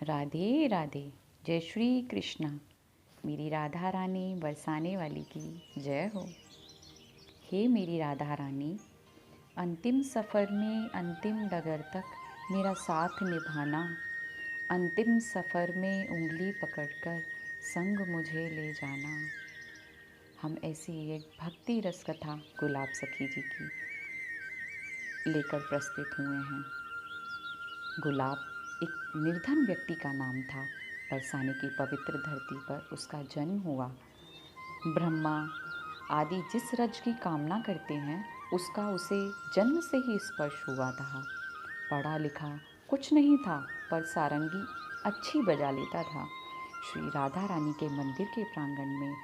राधे राधे। जय श्री कृष्णा। मेरी राधा रानी बरसाने वाली की जय हो। हे मेरी राधा रानी, अंतिम सफ़र में अंतिम डगर तक मेरा साथ निभाना। अंतिम सफ़र में उंगली पकड़कर संग मुझे ले जाना। हम ऐसी एक भक्ति रस कथा गुलाब सखी जी की लेकर प्रस्तुत हुए हैं। गुलाब एक निर्धन व्यक्ति का नाम था। बरसाने की पवित्र धरती पर उसका जन्म हुआ। ब्रह्मा आदि जिस रज की कामना करते हैं उसका उसे जन्म से ही स्पर्श हुआ था। पढ़ा लिखा कुछ नहीं था, पर सारंगी अच्छी बजा लेता था। श्री राधा रानी के मंदिर के प्रांगण में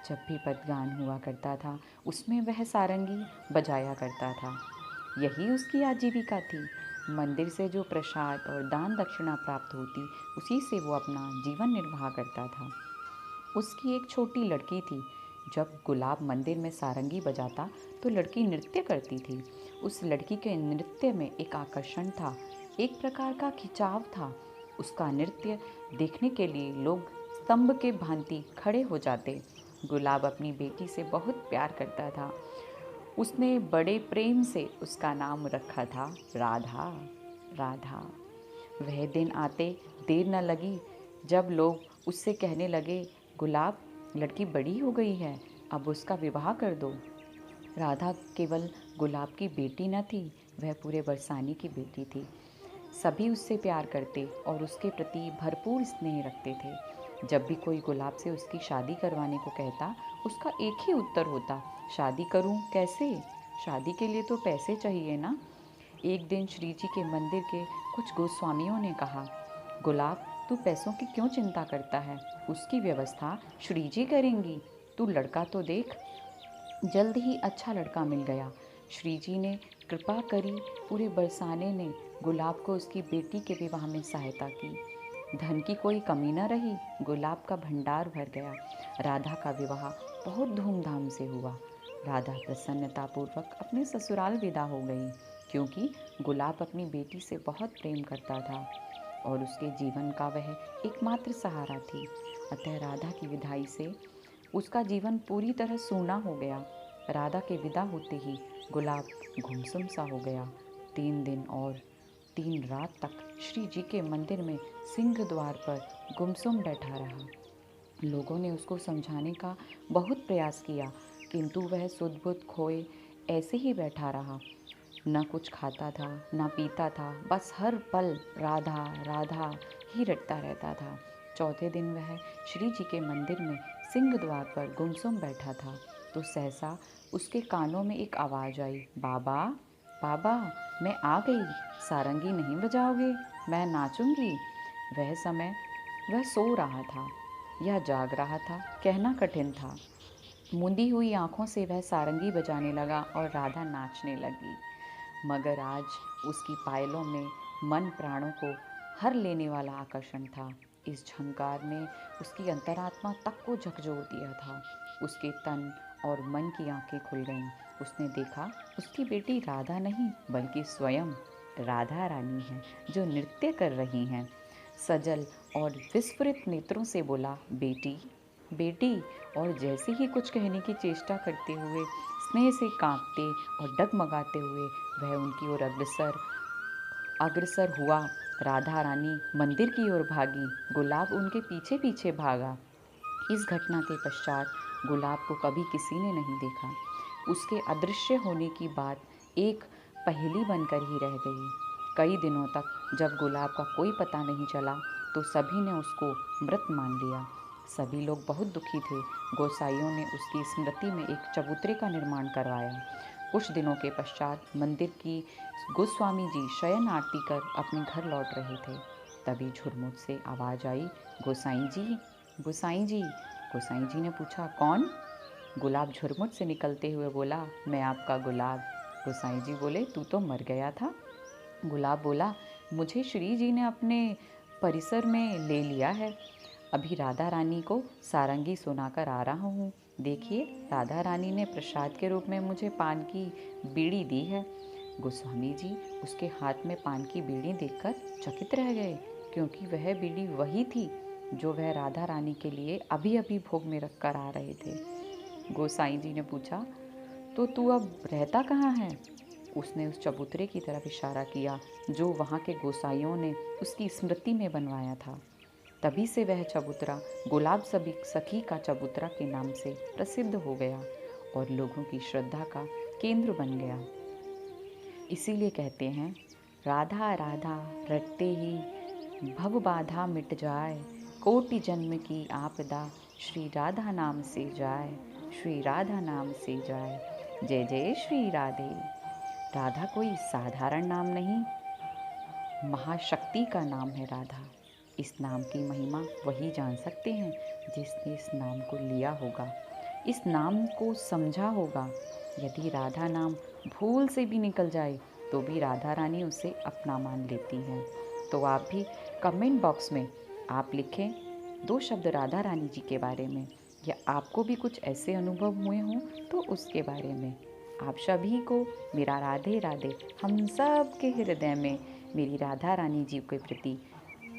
जब भी पदगान हुआ करता था उसमें वह सारंगी बजाया करता था। यही उसकी आजीविका थी। मंदिर से जो प्रसाद और दान दक्षिणा प्राप्त होती उसी से वो अपना जीवन निर्वाह करता था। उसकी एक छोटी लड़की थी। जब गुलाब मंदिर में सारंगी बजाता तो लड़की नृत्य करती थी। उस लड़की के नृत्य में एक आकर्षण था, एक प्रकार का खिंचाव था। उसका नृत्य देखने के लिए लोग स्तंभ के भांति खड़े हो जाते। गुलाब अपनी बेटी से बहुत प्यार करता था। उसने बड़े प्रेम से उसका नाम रखा था राधा। राधा। वह दिन आते देर न लगी जब लोग उससे कहने लगे, गुलाब, लड़की बड़ी हो गई है, अब उसका विवाह कर दो। राधा केवल गुलाब की बेटी न थी, वह पूरे बरसाने की बेटी थी। सभी उससे प्यार करते और उसके प्रति भरपूर स्नेह रखते थे। जब भी कोई गुलाब से उसकी शादी करवाने को कहता, उसका एक ही उत्तर होता, शादी करूं कैसे? शादी के लिए तो पैसे चाहिए ना। एक दिन श्री जी के मंदिर के कुछ गोस्वामियों ने कहा, गुलाब, तू पैसों की क्यों चिंता करता है? उसकी व्यवस्था श्री जी करेंगी। तू लड़का तो देख। जल्द ही अच्छा लड़का मिल गया। श्री जी ने कृपा करी। पूरे बरसाने ने गुलाब को उसकी बेटी के विवाह में सहायता की। धन की कोई कमी न रही। गुलाब का भंडार भर गया। राधा का विवाह बहुत धूमधाम से हुआ। राधा प्रसन्नतापूर्वक अपने ससुराल विदा हो गई, क्योंकि गुलाब अपनी बेटी से बहुत प्रेम करता था और उसके जीवन का वह एकमात्र सहारा थी। अतः राधा की विदाई से उसका जीवन पूरी तरह सूना हो गया। राधा के विदा होते ही गुलाब गुमसुम सा हो गया। 3 दिन और 3 रात तक श्री जी के मंदिर में सिंह द्वार पर गुमसुम बैठा रहा। लोगों ने उसको समझाने का बहुत प्रयास किया, किंतु वह सुध-बुध खोए ऐसे ही बैठा रहा। न कुछ खाता था, न पीता था, बस हर पल राधा राधा ही रटता रहता था। चौथे दिन वह श्री जी के मंदिर में सिंह द्वार पर गुमसुम बैठा था तो सहसा उसके कानों में एक आवाज़ आई, बाबा, बाबा, मैं आ गई। सारंगी नहीं बजाओगे? मैं नाचूंगी। वह समय वह सो रहा था या जाग रहा था, कहना कठिन था। मूंदी हुई आंखों से वह सारंगी बजाने लगा और राधा नाचने लगी। मगर आज उसकी पायलों में मन प्राणों को हर लेने वाला आकर्षण था। इस झंकार ने उसकी अंतरात्मा तक को झकझोर दिया था। उसके तन और मन की आंखें खुल गईं। उसने देखा उसकी बेटी राधा नहीं बल्कि स्वयं राधा रानी है, जो नृत्य कर रही हैं। सजल और विस्फुरित नेत्रों से बोला, बेटी, बेटी। और जैसे ही कुछ कहने की चेष्टा करते हुए, स्नेह से कांपते और डगमगाते हुए वह उनकी ओर अग्रसर अग्रसर हुआ। राधा रानी मंदिर की ओर भागी। गुलाब उनके पीछे पीछे भागा। इस घटना के पश्चात गुलाब को कभी किसी ने नहीं देखा। उसके अदृश्य होने की बात एक पहेली बनकर ही रह गई। कई दिनों तक जब गुलाब का कोई पता नहीं चला तो सभी ने उसको मृत मान लिया। सभी लोग बहुत दुखी थे। गोसाइयों ने उसकी स्मृति में एक चबूतरे का निर्माण करवाया। कुछ दिनों के पश्चात मंदिर की गोस्वामी जी शयन आरती कर अपने घर लौट रहे थे। तभी झुरमुट से आवाज़ आई, गोसाई जी, गोसाई जी। गोसाई जी ने पूछा, कौन? गुलाब झुरमुट से निकलते हुए बोला, मैं आपका गुलाब। गोसाई जी बोले, तू तो मर गया था। गुलाब बोला, मुझे श्री जी ने अपने परिसर में ले लिया है। अभी राधा रानी को सारंगी सुनाकर आ रहा हूँ। देखिए, राधा रानी ने प्रसाद के रूप में मुझे पान की बीड़ी दी है। गोस्वामी जी उसके हाथ में पान की बीड़ी देखकर चकित रह गए। क्योंकि वह बीड़ी वही थी जो वह राधा रानी के लिए अभी अभी भोग में रख कर आ रहे थे। गोसाई जी ने पूछा, तो तू अब रहता कहाँ है? उसने उस चबूतरे की तरफ इशारा किया जो वहाँ के गोसाइयों ने उसकी स्मृति में बनवाया था। तभी से वह चबूतरा गुलाब सखी का चबूतरा के नाम से प्रसिद्ध हो गया और लोगों की श्रद्धा का केंद्र बन गया। इसीलिए कहते हैं, राधा राधा रटते ही भव बाधा मिट जाए, कोटि जन्म की आपदा श्री राधा नाम से जाए, श्री राधा नाम से जाए। जय जय श्री राधे। राधा कोई साधारण नाम नहीं, महाशक्ति का नाम है राधा। इस नाम की महिमा वही जान सकते हैं जिसने इस नाम को लिया होगा, इस नाम को समझा होगा। यदि राधा नाम भूल से भी निकल जाए तो भी राधा रानी उसे अपना मान लेती हैं। तो आप भी कमेंट बॉक्स में आप लिखें 2 शब्द राधा रानी जी के बारे में, या आपको भी कुछ ऐसे अनुभव हुए हों तो उसके बारे में। आप सभी को मेरा राधे राधे। हम सब के हृदय में मेरी राधा रानी जी के प्रति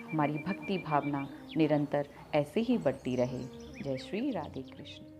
हमारी भक्ति भावना निरंतर ऐसे ही बढ़ती रहे। जय श्री राधे कृष्ण।